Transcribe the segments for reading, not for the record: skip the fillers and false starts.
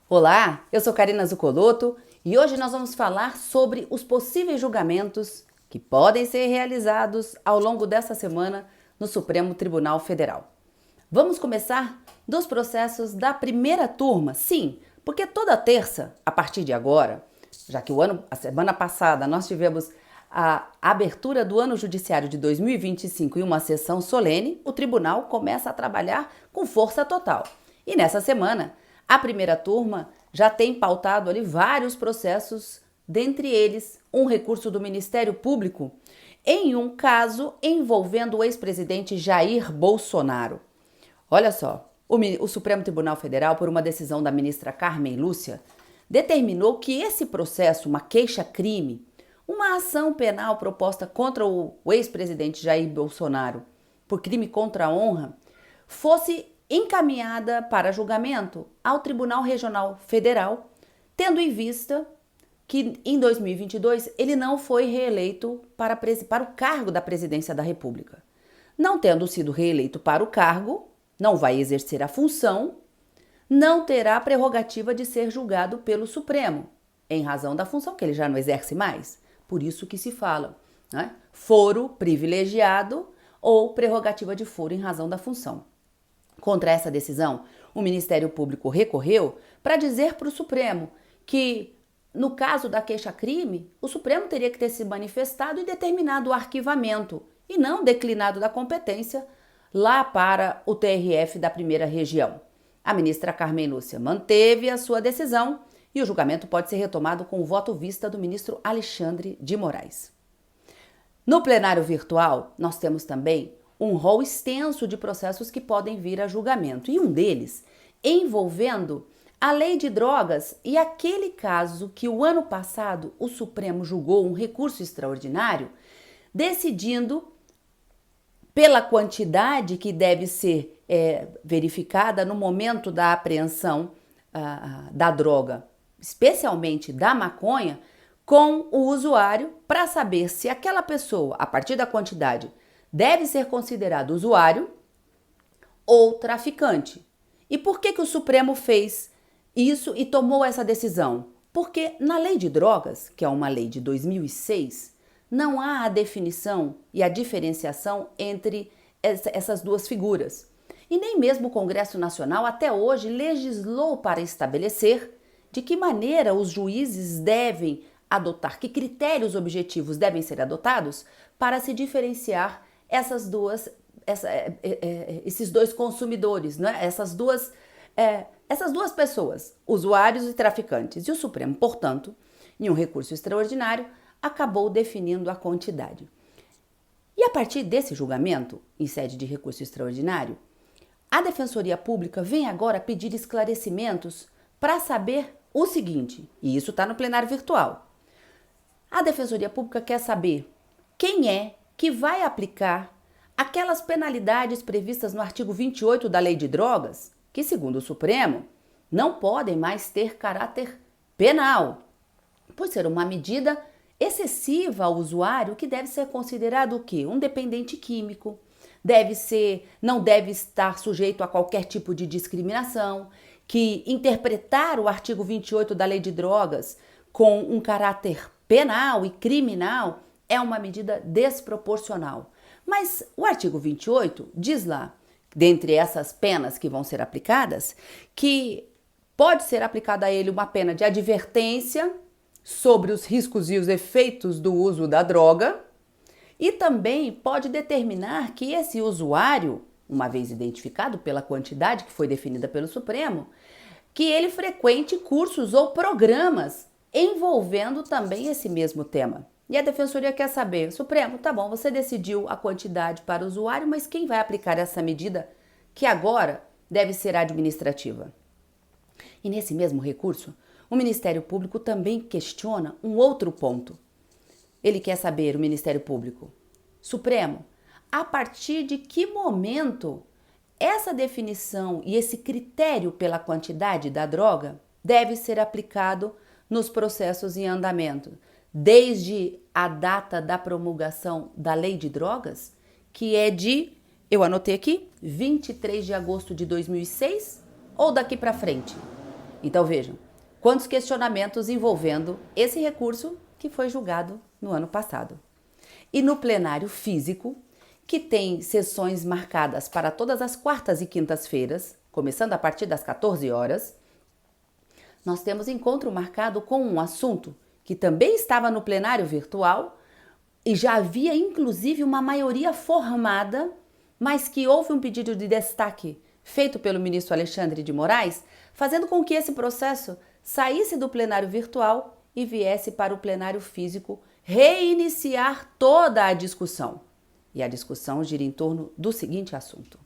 Olá, eu sou Karina Zucolotto e hoje nós vamos falar sobre os possíveis julgamentos que podem ser realizados ao longo dessa semana no Supremo Tribunal Federal. Vamos começar dos processos da primeira turma, sim, porque toda terça, a partir de agora, já que a semana passada nós tivemos a abertura do ano judiciário de 2025 e uma sessão solene, o tribunal começa a trabalhar com força total. E nessa semana, a primeira turma já tem pautado ali vários processos, dentre eles um recurso do Ministério Público em um caso envolvendo o ex-presidente Jair Bolsonaro. Olha só, o Supremo Tribunal Federal, por uma decisão da ministra Carmen Lúcia, determinou que esse processo, uma queixa-crime, uma ação penal proposta contra o ex-presidente Jair Bolsonaro por crime contra a honra, fosse encaminhada para julgamento ao Tribunal Regional Federal, tendo em vista que em 2022 ele não foi reeleito para o cargo da presidência da República. Não tendo sido reeleito para o cargo, não vai exercer a função, não terá a prerrogativa de ser julgado pelo Supremo, em razão da função que ele já não exerce mais. Por isso que se fala, né? Foro privilegiado ou prerrogativa de foro em razão da função. Contra essa decisão, o Ministério Público recorreu para dizer para o Supremo que, no caso da queixa-crime, o Supremo teria que ter se manifestado e determinado o arquivamento, e não declinado da competência lá para o TRF da primeira região. A ministra Carmen Lúcia manteve a sua decisão e o julgamento pode ser retomado com o voto vista do ministro Alexandre de Moraes. No plenário virtual, nós temos também um rol extenso de processos que podem vir a julgamento, e um deles envolvendo a lei de drogas e aquele caso que o ano passado o Supremo julgou um recurso extraordinário, decidindo pela quantidade que deve ser verificada no momento da apreensão da droga, especialmente da maconha, com o usuário, para saber se aquela pessoa, a partir da quantidade, deve ser considerado usuário ou traficante. E por que o Supremo fez isso e tomou essa decisão? Porque na lei de drogas, que é uma lei de 2006, não há a definição e a diferenciação entre essas duas figuras. E nem mesmo o Congresso Nacional até hoje legislou para estabelecer de que maneira os juízes devem adotar, que critérios objetivos devem ser adotados para se diferenciar esses dois consumidores, né? essas duas pessoas, usuários e traficantes. E o Supremo, portanto, em um recurso extraordinário, acabou definindo a quantidade. E a partir desse julgamento, em sede de recurso extraordinário, a Defensoria Pública vem agora pedir esclarecimentos para saber o seguinte, e isso está no plenário virtual. A Defensoria Pública quer saber quem é que vai aplicar aquelas penalidades previstas no artigo 28 da Lei de Drogas, que, segundo o Supremo, não podem mais ter caráter penal, por ser uma medida excessiva ao usuário que deve ser considerado o quê? Um dependente químico, não deve estar sujeito a qualquer tipo de discriminação, que interpretar o artigo 28 da Lei de Drogas com um caráter penal e criminal é uma medida desproporcional. Mas o artigo 28 diz lá, dentre essas penas que vão ser aplicadas, que pode ser aplicada a ele uma pena de advertência sobre os riscos e os efeitos do uso da droga, e também pode determinar que esse usuário, uma vez identificado pela quantidade que foi definida pelo Supremo, que ele frequente cursos ou programas envolvendo também esse mesmo tema. E a Defensoria quer saber, Supremo, tá bom, você decidiu a quantidade para o usuário, mas quem vai aplicar essa medida que agora deve ser administrativa? E nesse mesmo recurso, o Ministério Público também questiona um outro ponto. Ele quer saber, o Ministério Público, Supremo, a partir de que momento essa definição e esse critério pela quantidade da droga deve ser aplicado nos processos em andamento, desde a data da promulgação da Lei de Drogas, que é eu anotei aqui, 23 de agosto de 2006, ou daqui para frente? Então vejam, quantos questionamentos envolvendo esse recurso que foi julgado no ano passado. E no plenário físico, que tem sessões marcadas para todas as quartas e quintas-feiras, começando a partir das 14 horas, nós temos encontro marcado com um assunto que também estava no plenário virtual e já havia inclusive uma maioria formada, mas que houve um pedido de destaque feito pelo ministro Alexandre de Moraes, fazendo com que esse processo saísse do plenário virtual e viesse para o plenário físico reiniciar toda a discussão. E a discussão gira em torno do seguinte assunto: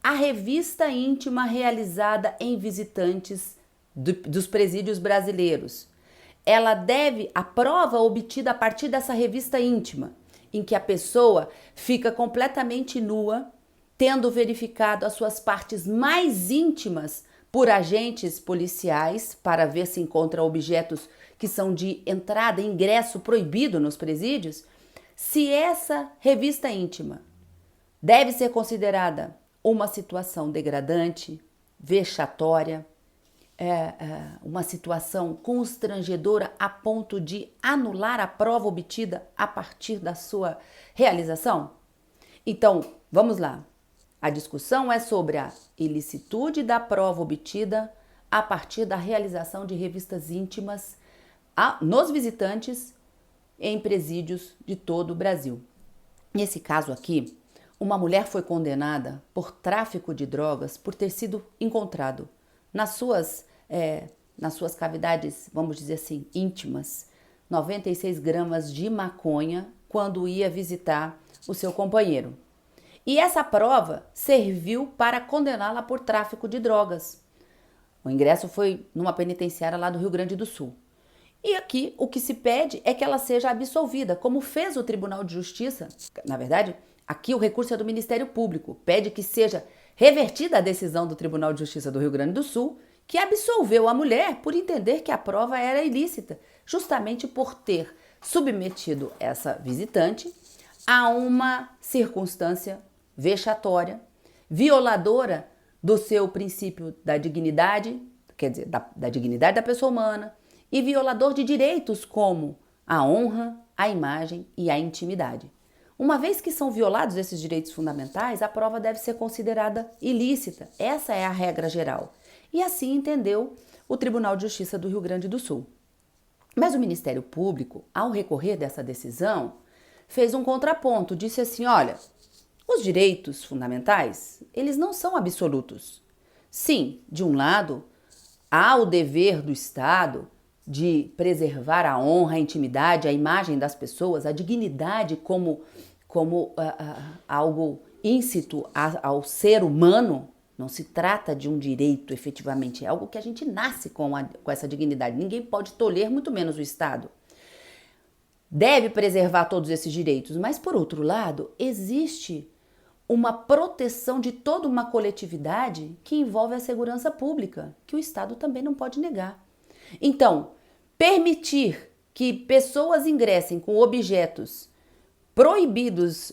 a revista íntima realizada em visitantes dos presídios brasileiros. A prova obtida a partir dessa revista íntima, em que a pessoa fica completamente nua, tendo verificado as suas partes mais íntimas por agentes policiais para ver se encontra objetos que são de entrada e ingresso proibido nos presídios, se essa revista íntima deve ser considerada uma situação degradante, vexatória, uma situação constrangedora a ponto de anular a prova obtida a partir da sua realização? Então, vamos lá. A discussão é sobre a ilicitude da prova obtida a partir da realização de revistas íntimas nos visitantes em presídios de todo o Brasil. Nesse caso aqui, uma mulher foi condenada por tráfico de drogas por ter sido encontrado nas suas cavidades, vamos dizer assim, íntimas, 96 gramas de maconha quando ia visitar o seu companheiro. E essa prova serviu para condená-la por tráfico de drogas. O ingresso foi numa penitenciária lá do Rio Grande do Sul. E aqui o que se pede é que ela seja absolvida, como fez o Tribunal de Justiça. Na verdade, aqui o recurso é do Ministério Público, pede que seja revertida a decisão do Tribunal de Justiça do Rio Grande do Sul, que absolveu a mulher por entender que a prova era ilícita, justamente por ter submetido essa visitante a uma circunstância vexatória, violadora do seu princípio da dignidade, quer dizer, da dignidade da pessoa humana, e violador de direitos como a honra, a imagem e a intimidade. Uma vez que são violados esses direitos fundamentais, a prova deve ser considerada ilícita. Essa é a regra geral. E assim entendeu o Tribunal de Justiça do Rio Grande do Sul. Mas o Ministério Público, ao recorrer dessa decisão, fez um contraponto, disse assim: olha, os direitos fundamentais, eles não são absolutos. Sim, de um lado, há o dever do Estado de preservar a honra, a intimidade, a imagem das pessoas, a dignidade como algo íncito ao ser humano. Não se trata de um direito efetivamente, é algo que a gente nasce com essa dignidade. Ninguém pode tolher, muito menos o Estado. Deve preservar todos esses direitos, mas por outro lado, existe uma proteção de toda uma coletividade que envolve a segurança pública, que o Estado também não pode negar. Então, permitir que pessoas ingressem com objetos proibidos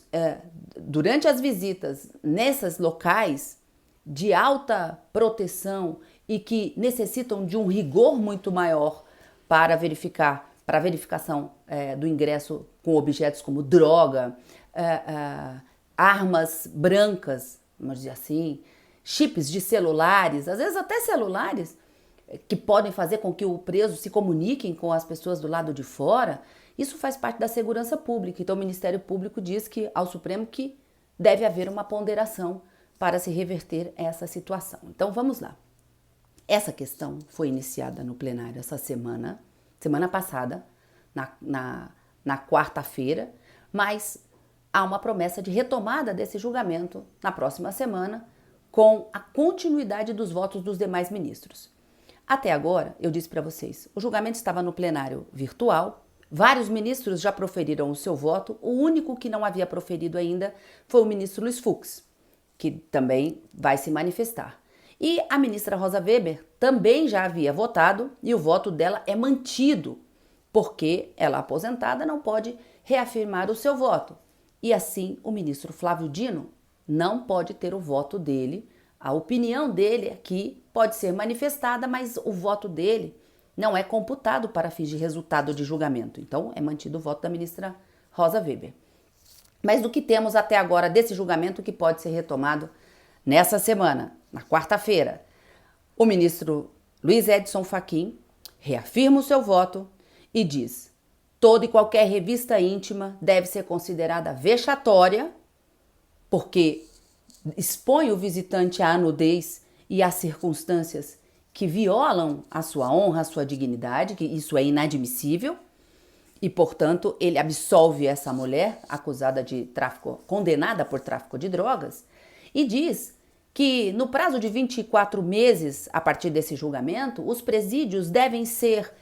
durante as visitas nesses locais de alta proteção e que necessitam de um rigor muito maior para a verificação do ingresso com objetos como droga, armas brancas, vamos dizer assim, chips de celulares, às vezes até celulares, que podem fazer com que o preso se comuniquem com as pessoas do lado de fora. Isso faz parte da segurança pública. Então o Ministério Público diz ao Supremo que deve haver uma ponderação para se reverter essa situação. Então vamos lá. Essa questão foi iniciada no plenário essa semana passada, na quarta-feira, mas há uma promessa de retomada desse julgamento na próxima semana, com a continuidade dos votos dos demais ministros. Até agora, eu disse para vocês, o julgamento estava no plenário virtual, vários ministros já proferiram o seu voto, o único que não havia proferido ainda foi o ministro Luiz Fux, que também vai se manifestar. E a ministra Rosa Weber também já havia votado e o voto dela é mantido, porque ela, aposentada, não pode reafirmar o seu voto. E assim, o ministro Flávio Dino não pode ter o voto dele A opinião dele aqui pode ser manifestada, mas o voto dele não é computado para fins de resultado de julgamento. Então, é mantido o voto da ministra Rosa Weber. Mas do que temos até agora desse julgamento que pode ser retomado nessa semana, na quarta-feira, o ministro Luiz Edson Fachin reafirma o seu voto e diz: toda e qualquer revista íntima deve ser considerada vexatória, porque expõe o visitante à nudez e às circunstâncias que violam a sua honra, a sua dignidade, que isso é inadmissível, e, portanto, ele absolve essa mulher acusada de tráfico, condenada por tráfico de drogas, e diz que no prazo de 24 meses, a partir desse julgamento, os presídios devem ser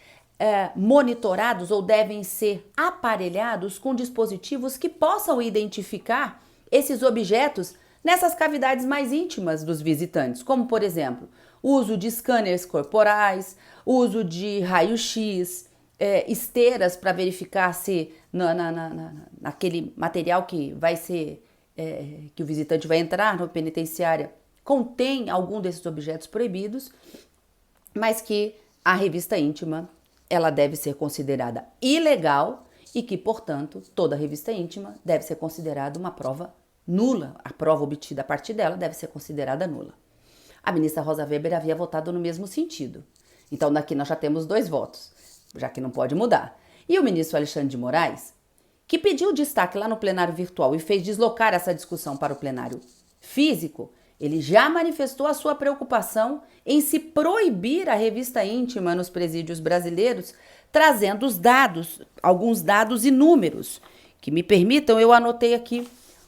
monitorados ou devem ser aparelhados com dispositivos que possam identificar esses objetos nessas cavidades mais íntimas dos visitantes, como, por exemplo, o uso de scanners corporais, uso de raio-x, esteiras para verificar se naquele material que vai ser, que o visitante vai entrar na penitenciária, contém algum desses objetos proibidos, mas que a revista íntima ela deve ser considerada ilegal e que, portanto, toda revista íntima deve ser considerada uma prova nula. A prova obtida a partir dela deve ser considerada nula. A ministra Rosa Weber havia votado no mesmo sentido. Então, daqui nós já temos 2 votos, já que não pode mudar. E o ministro Alexandre de Moraes, que pediu destaque lá no plenário virtual e fez deslocar essa discussão para o plenário físico, ele já manifestou a sua preocupação em se proibir a revista íntima nos presídios brasileiros, trazendo os dados, alguns dados e números, que me permitam, eu anotei aqui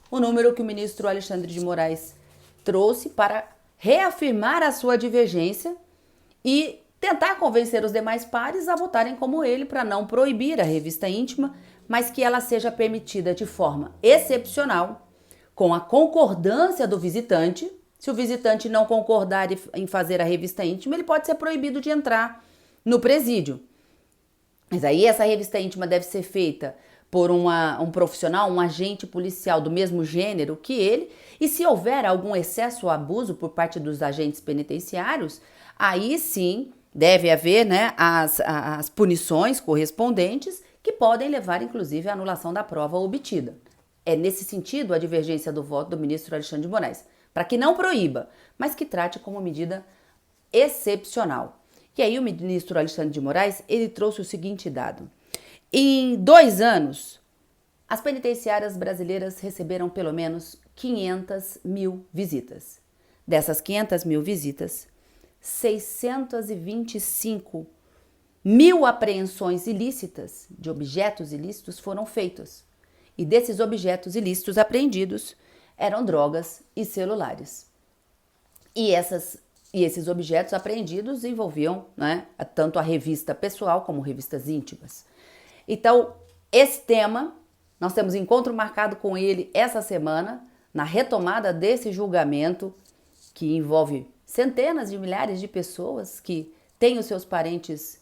o número que o ministro Alexandre de Moraes trouxe para reafirmar a sua divergência e tentar convencer os demais pares a votarem como ele para não proibir a revista íntima, mas que ela seja permitida de forma excepcional, com a concordância do visitante. Se o visitante não concordar em fazer a revista íntima, ele pode ser proibido de entrar no presídio. Mas aí essa revista íntima deve ser feita por um profissional, um agente policial do mesmo gênero que ele, e se houver algum excesso ou abuso por parte dos agentes penitenciários, aí sim deve haver, né, as punições correspondentes que podem levar, inclusive, à anulação da prova obtida. É nesse sentido a divergência do voto do ministro Alexandre de Moraes, para que não proíba, mas que trate como medida excepcional. E aí o ministro Alexandre de Moraes, ele trouxe o seguinte dado: em 2 anos, as penitenciárias brasileiras receberam pelo menos 500 mil visitas. Dessas 500 mil visitas, 625 mil apreensões ilícitas de objetos ilícitos foram feitas. E desses objetos ilícitos apreendidos eram drogas e celulares. E esses objetos apreendidos envolviam, né, tanto a revista pessoal como revistas íntimas. Então, esse tema, nós temos encontro marcado com ele essa semana, na retomada desse julgamento que envolve centenas de milhares de pessoas que têm os seus parentes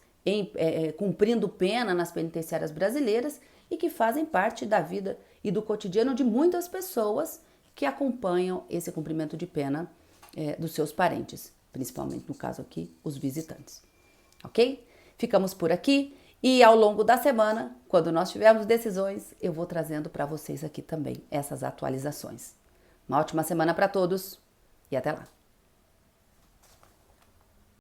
cumprindo pena nas penitenciárias brasileiras e que fazem parte da vida e do cotidiano de muitas pessoas que acompanham esse cumprimento de pena dos seus parentes, principalmente no caso aqui, os visitantes. Ok? Ficamos por aqui e ao longo da semana, quando nós tivermos decisões, eu vou trazendo para vocês aqui também essas atualizações. Uma ótima semana para todos e até lá!